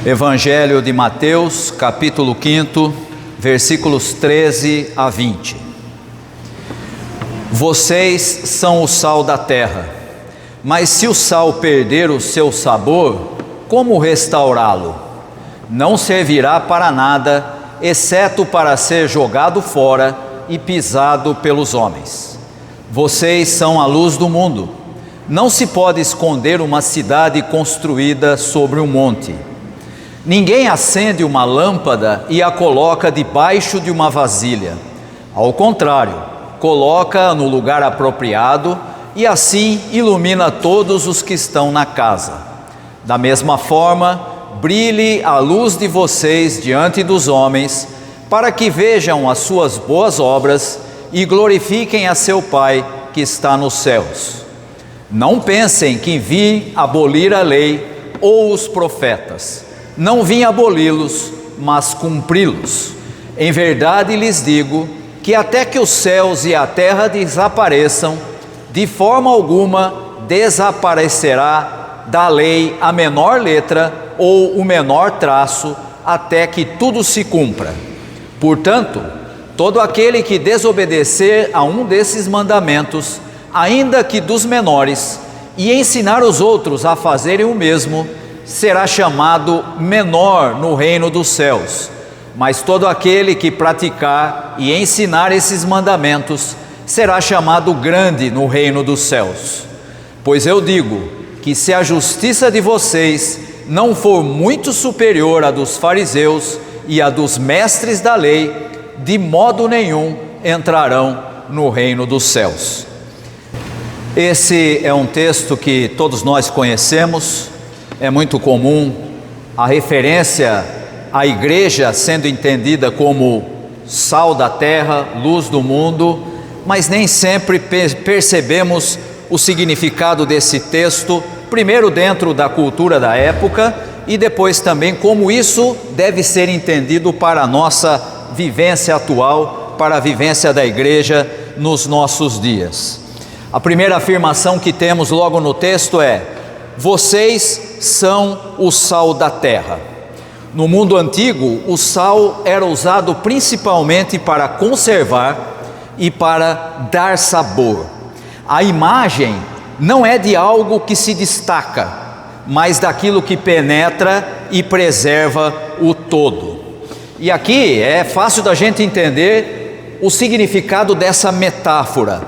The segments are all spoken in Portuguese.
Evangelho de Mateus, capítulo 5, versículos 13 a 20. Vocês são o sal da terra, mas se o sal perder o seu sabor, como restaurá-lo? Não servirá para nada, exceto para ser jogado fora e pisado pelos homens. Vocês são a luz do mundo. Não se pode esconder uma cidade construída sobre um monte. Ninguém acende uma lâmpada e a coloca debaixo de uma vasilha. Ao contrário, coloca-a no lugar apropriado e assim ilumina todos os que estão na casa. Da mesma forma, brilhe a luz de vocês diante dos homens, para que vejam as suas boas obras e glorifiquem a seu Pai que está nos céus. Não pensem que vim abolir a lei ou os profetas. Não vim aboli-los, mas cumpri-los. Em verdade lhes digo que até que os céus e a terra desapareçam, de forma alguma desaparecerá da lei a menor letra ou o menor traço, até que tudo se cumpra. Portanto, todo aquele que desobedecer a um desses mandamentos, ainda que dos menores, e ensinar os outros a fazerem o mesmo, será chamado menor no reino dos céus. Mas todo aquele que praticar e ensinar esses mandamentos será chamado grande no reino dos céus. Pois eu digo que se a justiça de vocês não for muito superior à dos fariseus e à dos mestres da lei, de modo nenhum entrarão no reino dos céus. Esse é um texto que todos nós conhecemos. É muito comum a referência à igreja sendo entendida como sal da terra, luz do mundo, mas nem sempre percebemos o significado desse texto, primeiro dentro da cultura da época e depois também como isso deve ser entendido para a nossa vivência atual, para a vivência da igreja nos nossos dias. A primeira afirmação que temos logo no texto é: vocês são o sal da terra. No mundo antigo, o sal era usado principalmente para conservar e para dar sabor. A imagem não é de algo que se destaca, mas daquilo que penetra e preserva o todo. E aqui é fácil da gente entender o significado dessa metáfora.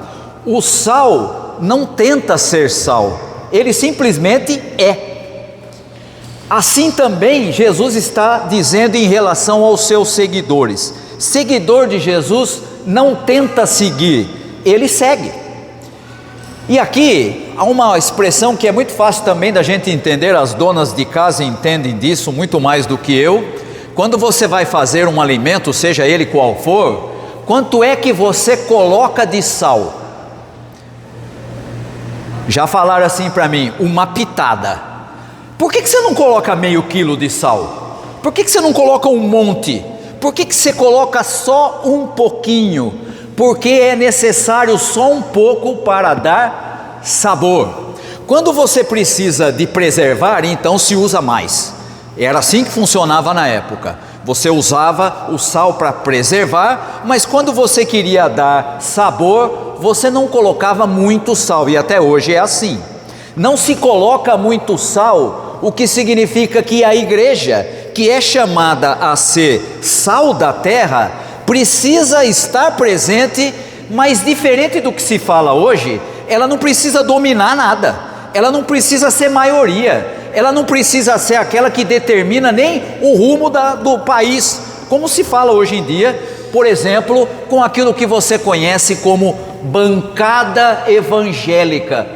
O sal não tenta ser sal, ele simplesmente é. Assim também Jesus está dizendo em relação aos seus seguidores. Seguidor de Jesus não tenta seguir, ele segue. E aqui há uma expressão que é muito fácil também da gente entender, as donas de casa entendem disso muito mais do que eu. Quando você vai fazer um alimento, seja ele qual for, quanto é que você coloca de sal? Já falaram assim para mim, uma pitada. Por que você não coloca meio quilo de sal? Por que você não coloca um monte? Por que você coloca só um pouquinho? Porque é necessário só um pouco para dar sabor. Quando você precisa de preservar, então se usa mais. Era assim que funcionava na época. Você usava o sal para preservar, mas quando você queria dar sabor, você não colocava muito sal, e até hoje é assim. Não se coloca muito sal, o que significa que a igreja, que é chamada a ser sal da terra, precisa estar presente, mas diferente do que se fala hoje, ela não precisa dominar nada, ela não precisa ser maioria, ela não precisa ser aquela que determina nem o rumo do país, como se fala hoje em dia, por exemplo, com aquilo que você conhece como bancada evangélica.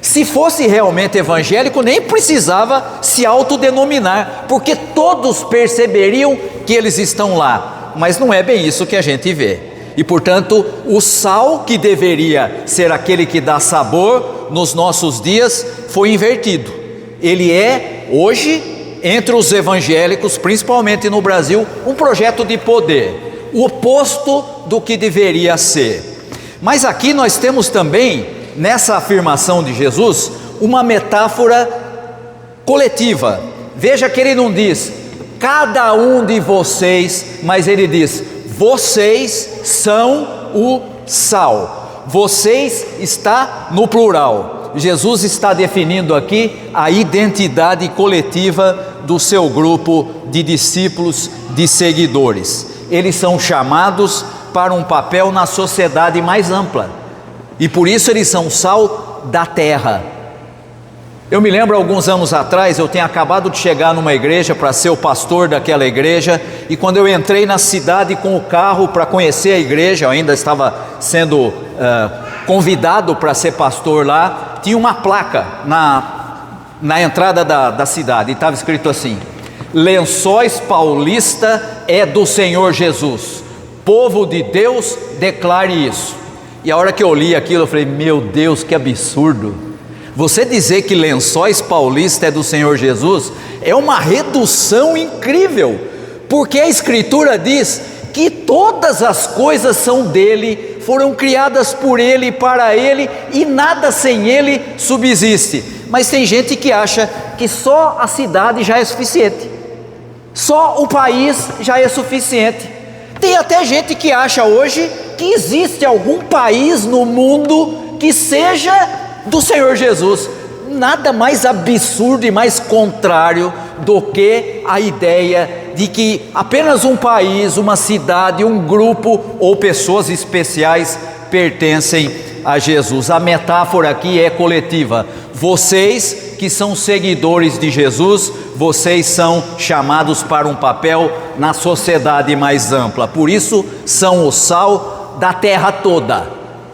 Se fosse realmente evangélico, nem precisava se autodenominar, porque todos perceberiam que eles estão lá, mas não é bem isso que a gente vê. E portanto, o sal, que deveria ser aquele que dá sabor nos nossos dias, foi invertido. Ele é, hoje, entre os evangélicos, principalmente no Brasil, um projeto de poder, o oposto do que deveria ser. Mas aqui nós temos também, nessa afirmação de Jesus, uma metáfora coletiva, veja que ele não diz cada um de vocês, mas ele diz: vocês são o sal. Vocês está no plural. Jesus está definindo aqui a identidade coletiva do seu grupo de discípulos, de seguidores. Eles são chamados para um papel na sociedade mais ampla, e por isso eles são sal da terra. Eu me lembro, alguns anos atrás, eu tinha acabado de chegar numa igreja para ser o pastor daquela igreja, e quando eu entrei na cidade com o carro para conhecer a igreja, eu ainda estava sendo convidado para ser pastor lá, tinha uma placa na entrada da cidade, e estava escrito assim: Lençóis Paulista é do Senhor Jesus, povo de Deus, declare isso. E a hora que eu li aquilo, eu falei: meu Deus, que absurdo! Você dizer que Lençóis Paulista é do Senhor Jesus é uma redução incrível, porque a Escritura diz que todas as coisas são dele, foram criadas por ele e para ele, e nada sem ele subsiste. Mas tem gente que acha que só a cidade já é suficiente, só o país já é suficiente. Tem até gente que acha hoje que existe algum país no mundo que seja do Senhor Jesus. Nada mais absurdo e mais contrário do que a ideia de que apenas um país, uma cidade, um grupo ou pessoas especiais pertencem a Jesus. A metáfora aqui é coletiva. Vocês que são seguidores de Jesus, vocês são chamados para um papel na sociedade mais ampla. Por isso são o sal da terra toda,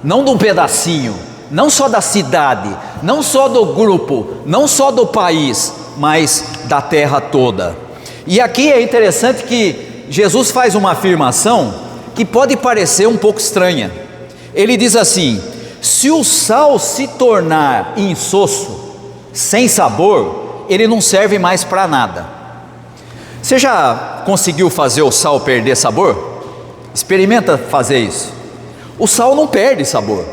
não de um pedacinho, não só da cidade, não só do grupo, não só do país, mas da terra toda. E aqui é interessante que Jesus faz uma afirmação que pode parecer um pouco estranha. Ele diz assim: se o sal se tornar insosso, sem sabor, ele não serve mais para nada. Você já conseguiu fazer o sal perder sabor? Experimenta fazer isso. O sal não perde sabor.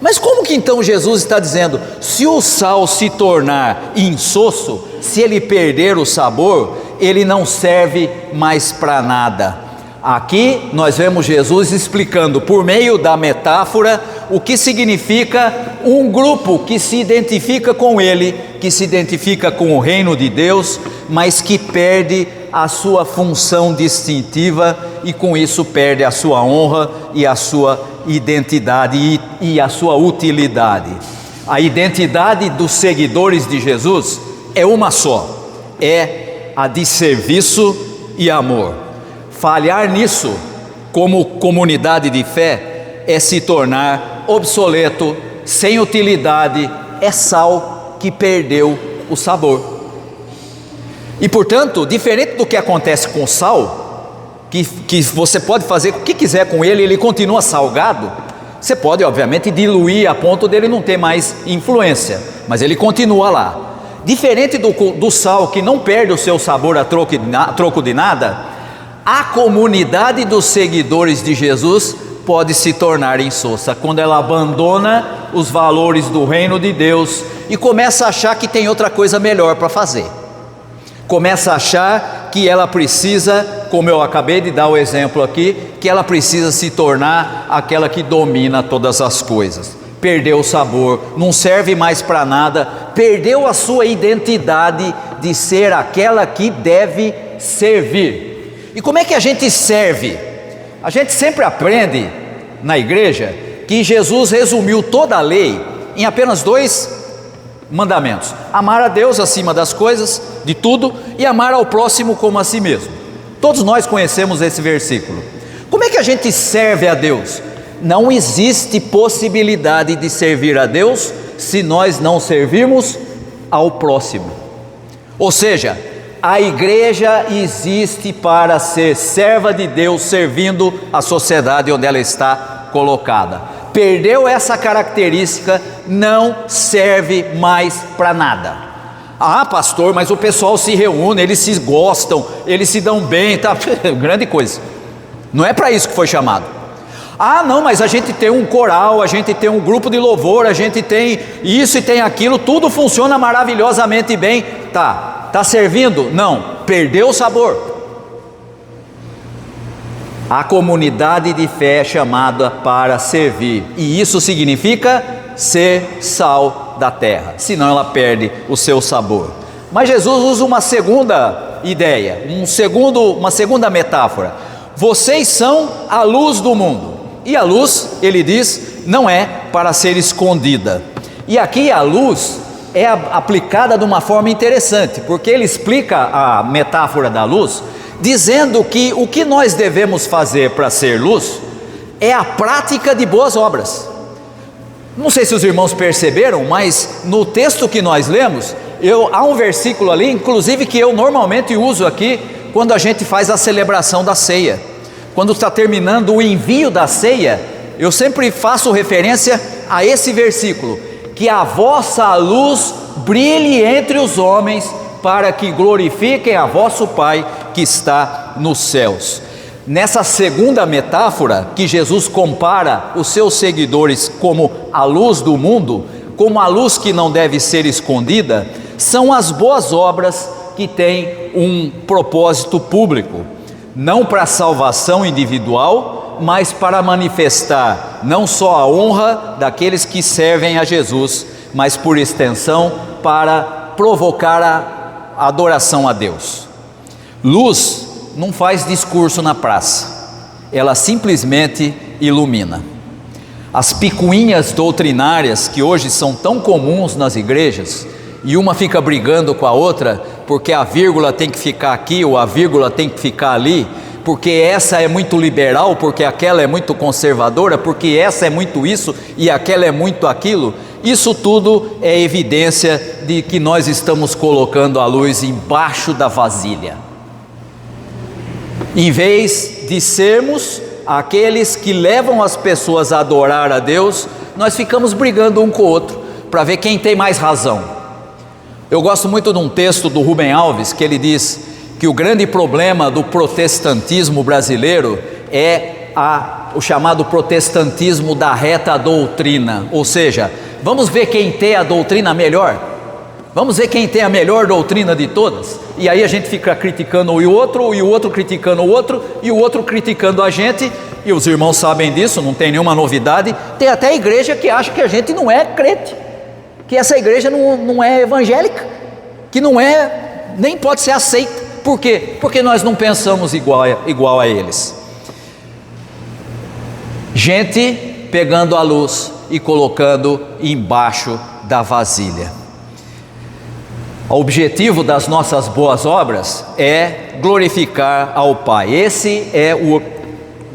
Mas como que então Jesus está dizendo, se o sal se tornar insosso, se ele perder o sabor, ele não serve mais para nada? Aqui nós vemos Jesus explicando por meio da metáfora o que significa um grupo que se identifica com ele, que se identifica com o reino de Deus, mas que perde a sua função distintiva e com isso perde a sua honra e a sua identidade e a sua utilidade. A identidade dos seguidores de Jesus é uma só, é a de serviço e amor. Falhar nisso, como comunidade de fé, é se tornar obsoleto, sem utilidade, é sal que perdeu o sabor. E portanto, diferente do que acontece com o sal, que você pode fazer o que quiser com ele, ele continua salgado. Você pode obviamente diluir a ponto dele não ter mais influência, mas ele continua lá. Diferente do sal que não perde o seu sabor a troco de nada, a comunidade dos seguidores de Jesus pode se tornar insossa quando ela abandona os valores do reino de Deus e começa a achar que tem outra coisa melhor para fazer. Começa a achar que ela precisa, como eu acabei de dar o exemplo aqui, que ela precisa se tornar aquela que domina todas as coisas. Perdeu o sabor, não serve mais para nada, perdeu a sua identidade de ser aquela que deve servir. E como é que a gente serve? A gente sempre aprende na igreja que Jesus resumiu toda a lei em apenas 2 mandamentos: amar a Deus acima das coisas, de tudo, e amar ao próximo como a si mesmo. Todos nós conhecemos esse versículo. Como é que a gente serve a Deus? Não existe possibilidade de servir a Deus se nós não servirmos ao próximo. Ou seja, a igreja existe para ser serva de Deus, servindo a sociedade onde ela está colocada. Perdeu essa característica, não serve mais para nada. Ah, pastor, mas o pessoal se reúne, eles se gostam, eles se dão bem, tá? Grande coisa. Não é para isso que foi chamado. Ah, não, mas a gente tem um coral, a gente tem um grupo de louvor, a gente tem isso e tem aquilo, tudo funciona maravilhosamente bem. Tá, Tá servindo? Não, perdeu o sabor. A comunidade de fé é chamada para servir, e isso significa ser sal da terra, senão ela perde o seu sabor. Mas Jesus usa uma segunda ideia, uma segunda metáfora. Vocês são a luz do mundo, e a luz, ele diz, não é para ser escondida. E aqui a luz é aplicada de uma forma interessante, porque ele explica a metáfora da luz, dizendo que o que nós devemos fazer para ser luz é a prática de boas obras. Não sei se os irmãos perceberam, mas no texto que nós lemos, há um versículo ali, inclusive que eu normalmente uso aqui, quando a gente faz a celebração da ceia. Quando está terminando o envio da ceia, eu sempre faço referência a esse versículo: que a vossa luz brilhe entre os homens, para que glorifiquem a vosso Pai que está nos céus. Nessa segunda metáfora, que Jesus compara os seus seguidores como a luz do mundo, como a luz que não deve ser escondida, são as boas obras que têm um propósito público, não para a salvação individual, mas para manifestar não só a honra daqueles que servem a Jesus, mas por extensão para provocar a adoração a Deus. Luz não faz discurso na praça, ela simplesmente ilumina. As picuinhas doutrinárias que hoje são tão comuns nas igrejas, e uma fica brigando com a outra, porque a vírgula tem que ficar aqui ou a vírgula tem que ficar ali, porque essa é muito liberal, porque aquela é muito conservadora, porque essa é muito isso e aquela é muito aquilo. Isso tudo é evidência de que nós estamos colocando a luz embaixo da vasilha, em vez de sermos aqueles que levam as pessoas a adorar a Deus. Nós ficamos brigando um com o outro para ver quem tem mais razão. Eu gosto muito de um texto do Rubem Alves, que ele diz que o grande problema do protestantismo brasileiro é o chamado protestantismo da reta doutrina, ou seja, vamos ver quem tem a doutrina melhor, vamos ver quem tem a melhor doutrina de todas, e aí a gente fica criticando o outro criticando o outro, e o outro criticando a gente, e os irmãos sabem disso, não tem nenhuma novidade. Tem até igreja que acha que a gente não é crente, que essa igreja não é evangélica, que não é, nem pode ser aceita. Por quê? Porque nós não pensamos igual a eles. Gente pegando a luz e colocando embaixo da vasilha. O objetivo das nossas boas obras é glorificar ao Pai. Esse é o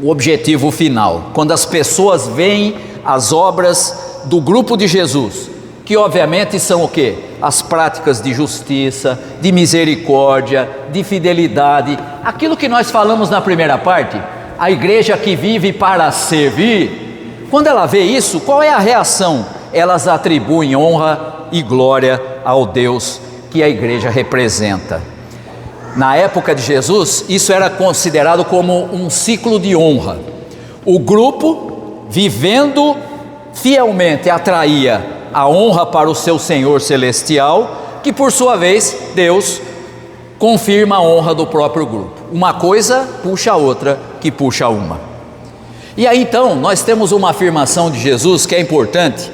objetivo final. Quando as pessoas veem as obras do grupo de Jesus, que obviamente são o quê? As práticas de justiça, de misericórdia, de fidelidade, aquilo que nós falamos na primeira parte, a igreja que vive para servir. Quando ela vê isso, qual é a reação? Elas atribuem honra e glória ao Deus que a igreja representa. Na época de Jesus, isso era considerado como um ciclo de honra. O grupo, vivendo fielmente, atraía a honra para o seu Senhor celestial, que por sua vez, Deus confirma a honra do próprio grupo. Uma coisa puxa a outra, que puxa uma. E aí então, nós temos uma afirmação de Jesus que é importante,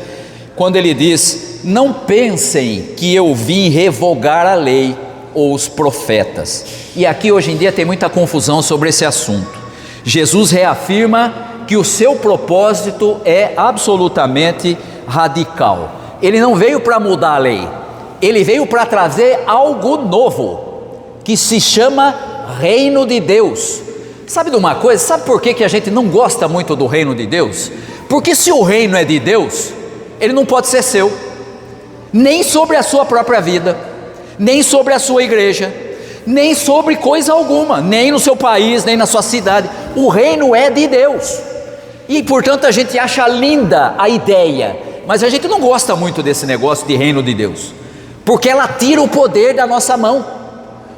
quando ele diz: não pensem que eu vim revogar a lei ou os profetas. E aqui hoje em dia tem muita confusão sobre esse assunto. Jesus reafirma que o seu propósito é absolutamente radical. Ele não veio para mudar a lei, ele veio para trazer algo novo, que se chama reino de Deus. Sabe de uma coisa? Sabe por que a gente não gosta muito do reino de Deus? Porque se o reino é de Deus, ele não pode ser seu, nem sobre a sua própria vida, nem sobre a sua igreja, nem sobre coisa alguma, nem no seu país, nem na sua cidade. O reino é de Deus, e portanto a gente acha linda a ideia, mas a gente não gosta muito desse negócio de reino de Deus, porque ela tira o poder da nossa mão.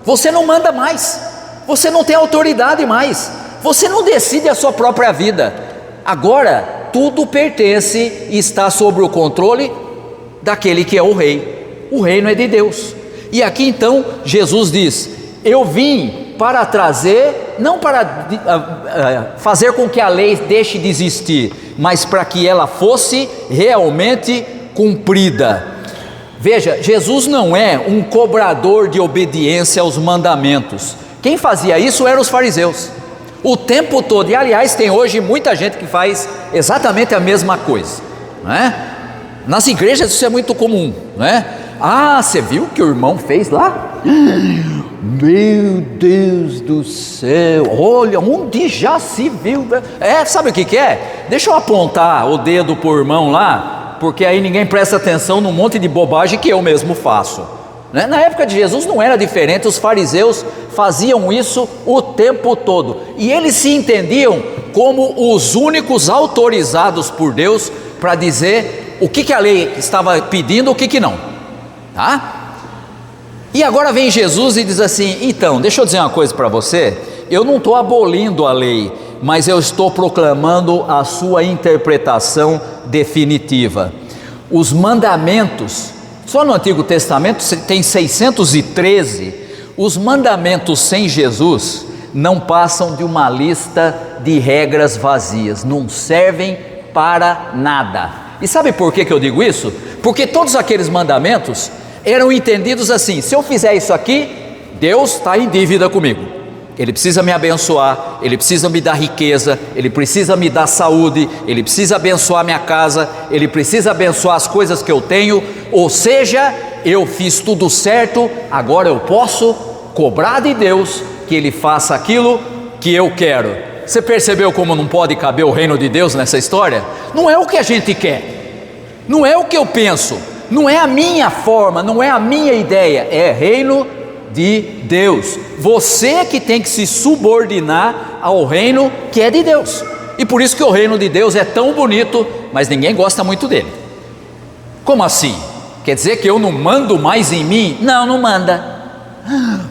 Você não manda mais, você não tem autoridade mais, você não decide a sua própria vida. Agora tudo pertence e está sob o controle daquele que é o rei. O reino é de Deus. E aqui então Jesus diz: eu vim para trazer, não para fazer com que a lei deixe de existir, mas para que ela fosse realmente cumprida. Veja, Jesus não é um cobrador de obediência aos mandamentos. Quem fazia isso eram os fariseus, o tempo todo. E aliás, tem hoje muita gente que faz exatamente a mesma coisa, não é? Nas igrejas isso é muito comum, não é? Ah, você viu o que o irmão fez lá? Meu Deus do céu, olha, onde já se viu? Sabe o que é? Deixa eu apontar o dedo para o irmão lá, porque aí ninguém presta atenção num monte de bobagem que eu mesmo faço. Na época de Jesus não era diferente, os fariseus faziam isso o tempo todo, e eles se entendiam como os únicos autorizados por Deus para dizer o que a lei estava pedindo, o que não, tá? E agora vem Jesus e diz assim: então, deixa eu dizer uma coisa para você, eu não estou abolindo a lei, mas eu estou proclamando a sua interpretação definitiva. Os mandamentos, só no Antigo Testamento tem 613, os mandamentos sem Jesus não passam de uma lista de regras vazias, não servem para nada. E sabe por que eu digo isso? Porque todos aqueles mandamentos eram entendidos assim: se eu fizer isso aqui, Deus está em dívida comigo, Ele precisa me abençoar, Ele precisa me dar riqueza, Ele precisa me dar saúde, Ele precisa abençoar minha casa, Ele precisa abençoar as coisas que eu tenho, ou seja, eu fiz tudo certo, agora eu posso cobrar de Deus que Ele faça aquilo que eu quero. Você percebeu como não pode caber o reino de Deus nessa história? Não é o que a gente quer, não é o que eu penso, não é a minha forma, não é a minha ideia, é reino de Deus. Você que tem que se subordinar ao reino que é de Deus. E por isso que o reino de Deus é tão bonito, mas ninguém gosta muito dele. Como assim? Quer dizer que eu não mando mais em mim? Não, não manda.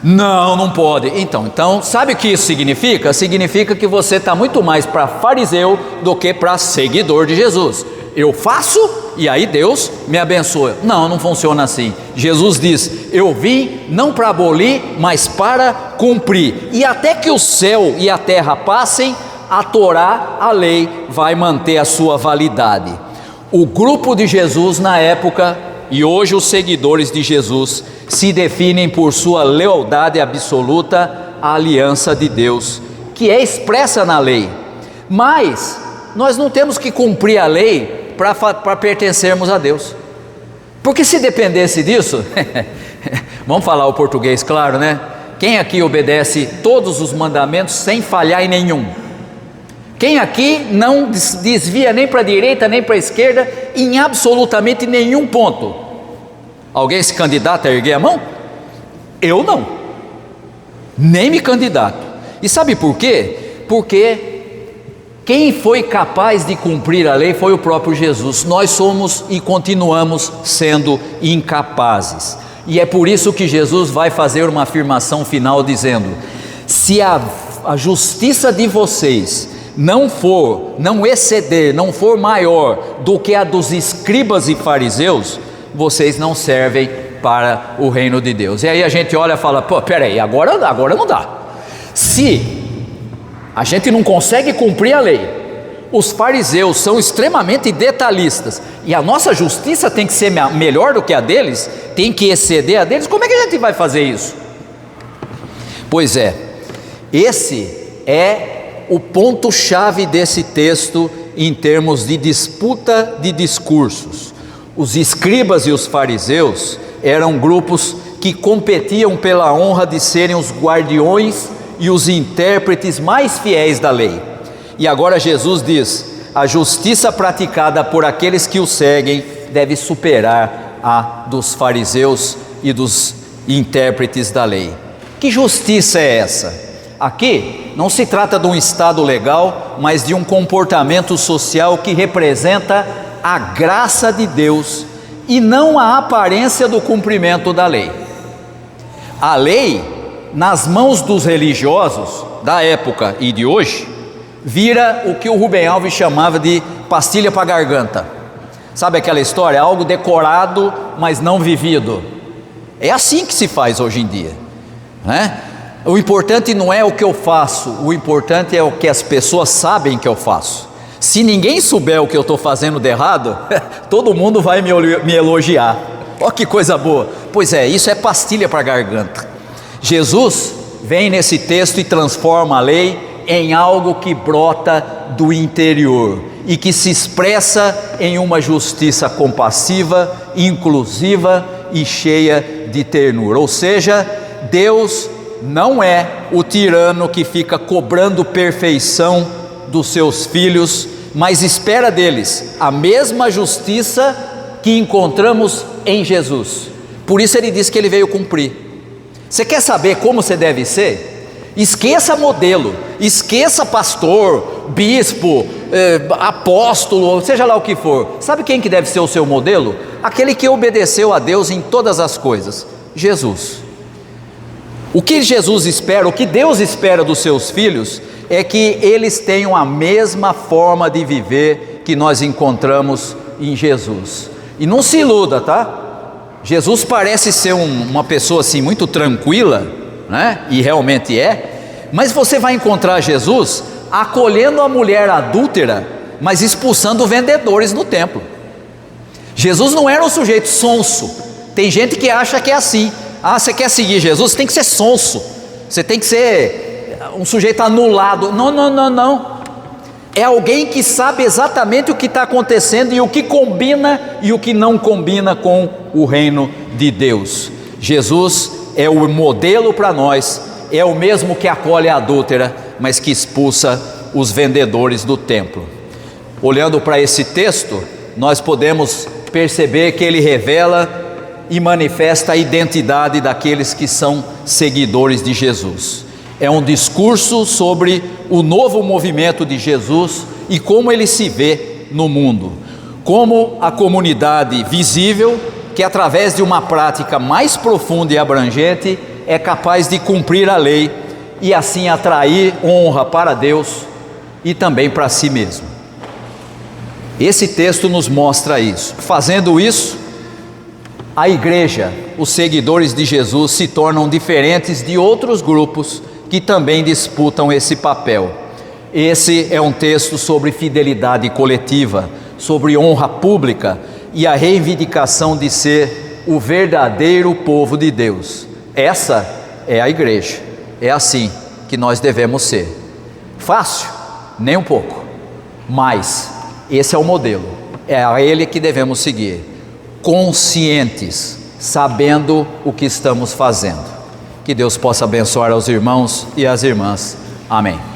Não, não pode. Então, sabe o que isso significa? Significa que você está muito mais para fariseu do que para seguidor de Jesus. Eu faço e aí Deus me abençoa. Não, não funciona assim. Jesus diz: eu vim não para abolir, mas para cumprir. E até que o céu e a terra passem, a Torá, a lei, vai manter a sua validade. O grupo de Jesus na época e hoje os seguidores de Jesus se definem por sua lealdade absoluta à aliança de Deus, que é expressa na lei. Mas nós não temos que cumprir a lei para pertencermos a Deus, porque se dependesse disso, vamos falar o português claro, né? Quem aqui obedece todos os mandamentos sem falhar em nenhum? Quem aqui não desvia nem para a direita nem para a esquerda em absolutamente nenhum ponto? Alguém se candidata a erguer a mão? Eu não, nem me candidato. E sabe por quê? Porque quem foi capaz de cumprir a lei foi o próprio Jesus. Nós somos e continuamos sendo incapazes. E é por isso que Jesus vai fazer uma afirmação final dizendo: se a justiça de vocês não exceder, não for maior do que a dos escribas e fariseus, vocês não servem para o reino de Deus. E aí a gente olha e fala: pô, peraí, agora não dá. Se a gente não consegue cumprir a lei, os fariseus são extremamente detalhistas, e a nossa justiça tem que ser melhor do que a deles, tem que exceder a deles, como é que a gente vai fazer isso? Pois é, esse é o ponto-chave desse texto em termos de disputa de discursos. Os escribas e os fariseus eram grupos que competiam pela honra de serem os guardiões e os intérpretes mais fiéis da lei. E agora Jesus diz: a justiça praticada por aqueles que o seguem deve superar a dos fariseus e dos intérpretes da lei. Que justiça é essa? Aqui não se trata de um estado legal, mas de um comportamento social que representa a graça de Deus e não a aparência do cumprimento da lei. A lei, nas mãos dos religiosos da época e de hoje, vira o que o Rubem Alves chamava de pastilha para garganta. Sabe aquela história? Algo decorado, mas não vivido. É assim que se faz hoje em dia, né? O importante não é o que eu faço, o importante é o que as pessoas sabem que eu faço. Se ninguém souber o que eu estou fazendo de errado, todo mundo vai me elogiar. Olha que coisa boa. Pois é, isso é pastilha para a garganta. Jesus vem nesse texto e transforma a lei em algo que brota do interior e que se expressa em uma justiça compassiva, inclusiva e cheia de ternura. Ou seja, Deus não é o tirano que fica cobrando perfeição dos seus filhos, mas espera deles a mesma justiça que encontramos em Jesus. Por isso ele diz que ele veio cumprir. Você quer saber como você deve ser? Esqueça modelo, esqueça pastor, bispo, apóstolo, seja lá o que for. Sabe quem que deve ser o seu modelo? Aquele que obedeceu a Deus em todas as coisas, Jesus. O que Jesus espera, o que Deus espera dos seus filhos, é que eles tenham a mesma forma de viver que nós encontramos em Jesus. E não se iluda, tá? Jesus parece ser uma pessoa assim muito tranquila, né? E realmente é, mas você vai encontrar Jesus acolhendo a mulher adúltera, mas expulsando vendedores no templo. Jesus não era um sujeito sonso. Tem gente que acha que é assim. Ah, você quer seguir Jesus? Você tem que ser sonso, você tem que ser um sujeito anulado. Não, não, não, não. É alguém que sabe exatamente o que está acontecendo e o que combina e o que não combina com o reino de Deus. Jesus é o modelo para nós, é o mesmo que acolhe a adúltera, mas que expulsa os vendedores do templo. Olhando para esse texto, nós podemos perceber que ele revela e manifesta a identidade daqueles que são seguidores de Jesus. É um discurso sobre o novo movimento de Jesus e como ele se vê no mundo, como a comunidade visível que através de uma prática mais profunda e abrangente é capaz de cumprir a lei e assim atrair honra para Deus e também para si mesmo. Esse texto nos mostra isso. Fazendo isso, a igreja, os seguidores de Jesus se tornam diferentes de outros grupos que também disputam esse papel. Esse é um texto sobre fidelidade coletiva, sobre honra pública e a reivindicação de ser o verdadeiro povo de Deus. Essa é a igreja, é assim que nós devemos ser. Fácil? Nem um pouco, mas esse é o modelo, é a ele que devemos seguir, conscientes, sabendo o que estamos fazendo. Que Deus possa abençoar aos irmãos e às irmãs. Amém.